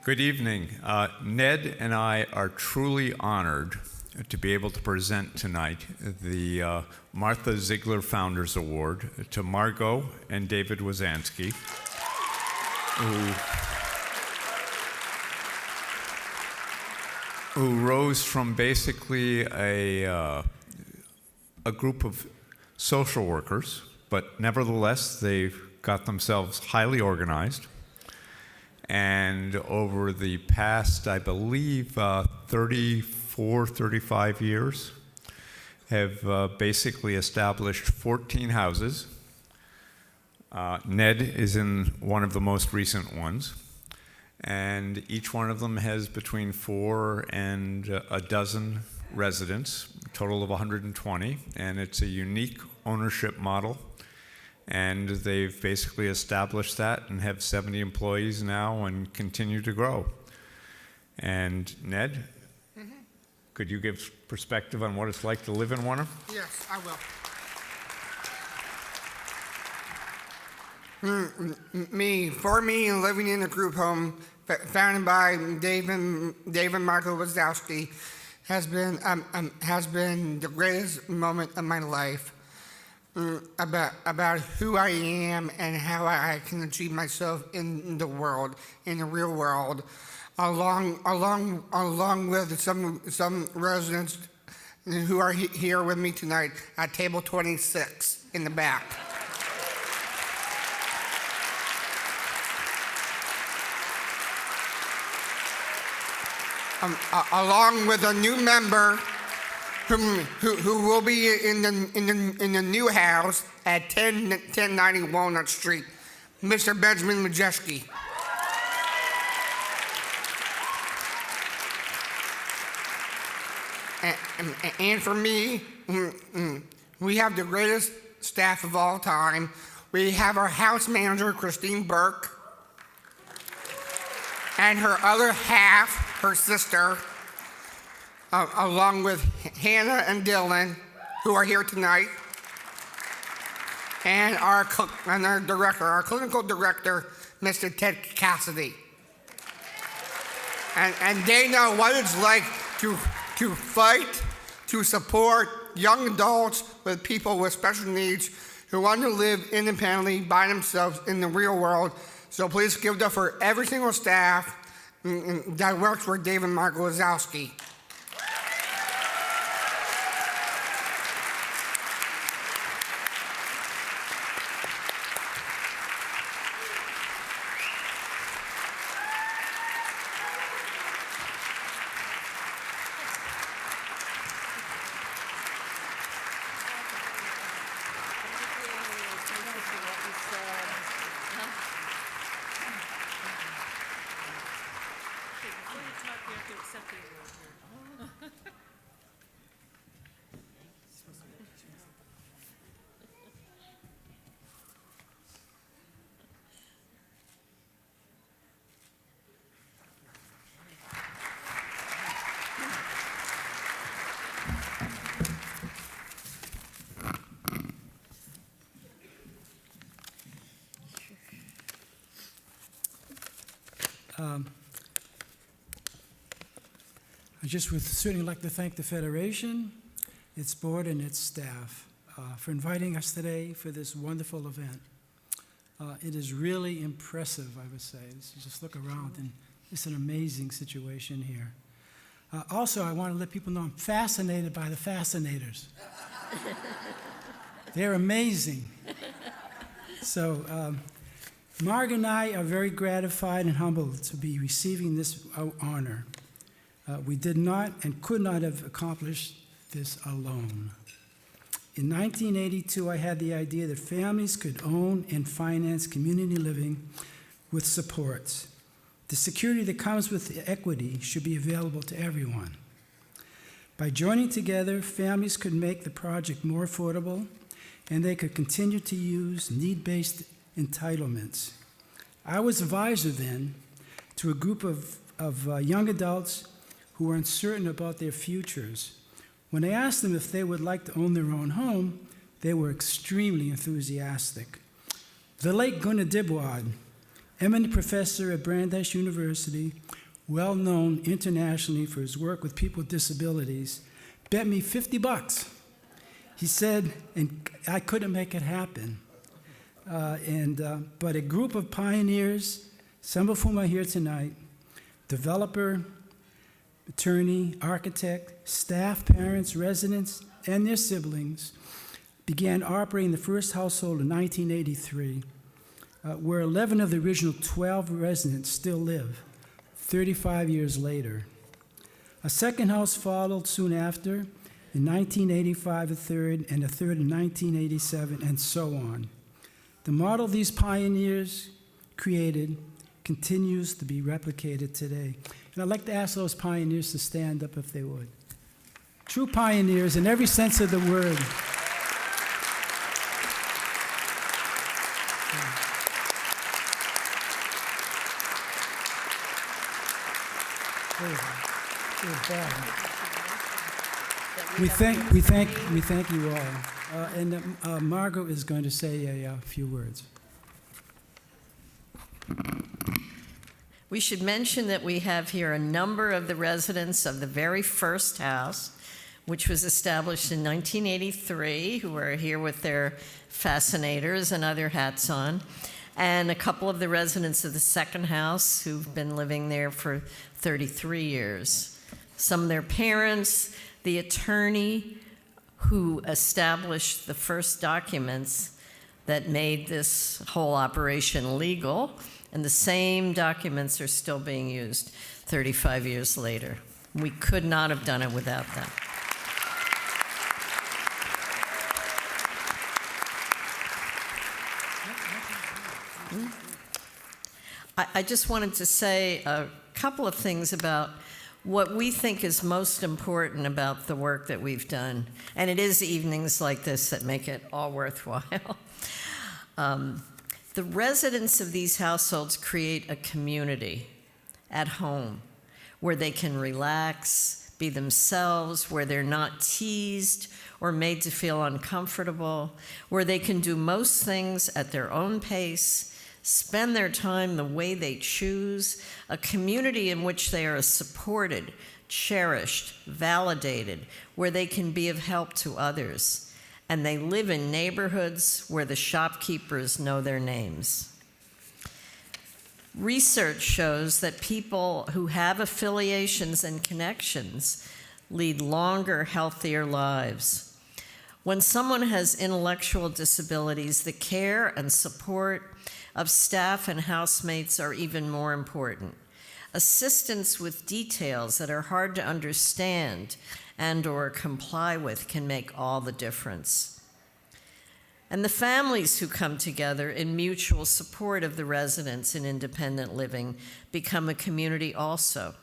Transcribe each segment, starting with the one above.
Good evening. Ned and I are truly honored to be able to present tonight the Martha Ziegler Founders Award to Margot and David Wizansky, who rose from basically a group of social workers, but nevertheless they've got themselves highly organized. And over the past, I believe, 34, 35 years, have basically established 14 houses. Ned is in one of the most recent ones. And each one of them has between 4 and a dozen residents, a total of 120. And it's a unique ownership model. And they've basically established that and have 70 employees now and continue to grow. And Ned, could you give perspective on what it's like to live in one? Yes, I will. For me, living in a group home founded by David and Margot Wizansky has been the greatest moment of my life. About who I am and how I can achieve myself in the world, in the real world, along with some residents who are here with me tonight at table 26 in the back. Along with a new member who will be in the new house at 1090 Walnut Street, Mr. Benjamin Majeski. And for me, we have the greatest staff of all time. We have our house manager, Christine Burke, and her other half, her sister, along with Hannah and Dylan, who are here tonight, and our clinical director, Mr. Ted Cassidy. And they know what it's like to fight, to support young adults with people with special needs who want to live independently by themselves in the real world. So please give it up for every single staff that works for David and Margot Wizansky. I just would certainly like to thank the Federation, its board, and its staff for inviting us today for this wonderful event. It is really impressive, I would say. Just look around, and it's an amazing situation here. Also, I want to let people know I'm fascinated by the fascinators. They're amazing. So, Marg and I are very gratified and humbled to be receiving this honor. We did not and could not have accomplished this alone. In 1982, I had the idea that families could own and finance community living with supports. The security that comes with the equity should be available to everyone. By joining together, families could make the project more affordable, and they could continue to use need-based entitlements. I was advisor then to a group of young adults who were uncertain about their futures. When I asked them if they would like to own their own home, they were extremely enthusiastic. The late Gunnar Dibwad, eminent professor at Brandeis University, well known internationally for his work with people with disabilities, bet me $50. He said, and I couldn't make it happen. But a group of pioneers, some of whom are here tonight, developer, attorney, architect, staff, parents, residents, and their siblings, began operating the first household in 1983, where 11 of the original 12 residents still live, 35 years later. A second house followed soon after, in 1985 a third, and a third in 1987, and so on. The model these pioneers created continues to be replicated today. And I'd like to ask those pioneers to stand up if they would. True pioneers in every sense of the word. We thank you all. And Margot is going to say a few words. We should mention that we have here a number of the residents of the very first house, which was established in 1983, who are here with their fascinators and other hats on, and a couple of the residents of the second house who've been living there for 33 years. Some of their parents, the attorney who established the first documents that made this whole operation legal, and the same documents are still being used 35 years later. We could not have done it without them. I just wanted to say a couple of things about what we think is most important about the work that we've done. And it is evenings like this that make it all worthwhile. The residents of these households create a community at home where they can relax, be themselves, where they're not teased or made to feel uncomfortable, where they can do most things at their own pace, spend their time the way they choose, a community in which they are supported, cherished, validated, where they can be of help to others. And they live in neighborhoods where the shopkeepers know their names. Research shows that people who have affiliations and connections lead longer, healthier lives. When someone has intellectual disabilities, the care and support of staff and housemates are even more important. Assistance with details that are hard to understand and/or comply with can make all the difference. And the families who come together in mutual support of the residents in independent living become a community also.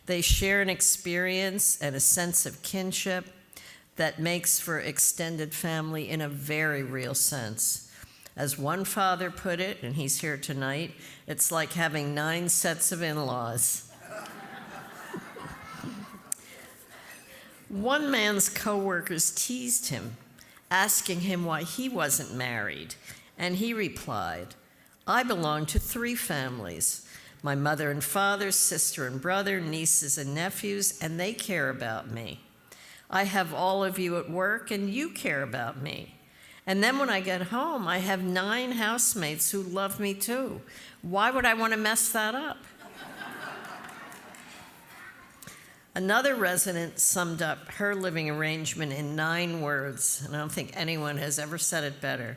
They share an experience and a sense of kinship that makes for extended family in a very real sense. As one father put it, and he's here tonight, it's like having 9 sets of in-laws. One man's coworkers teased him, asking him why he wasn't married, and he replied, "I belong to 3 families, my mother and father, sister and brother, nieces and nephews, and they care about me. I have all of you at work, and you care about me. And then when I get home, I have 9 housemates who love me too. Why would I want to mess that up?" Another resident summed up her living arrangement in 9 words, and I don't think anyone has ever said it better.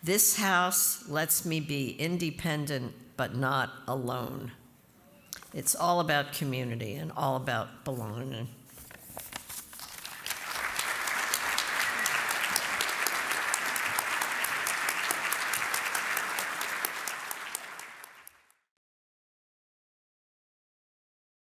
"This house lets me be independent, but not alone." It's all about community and all about belonging.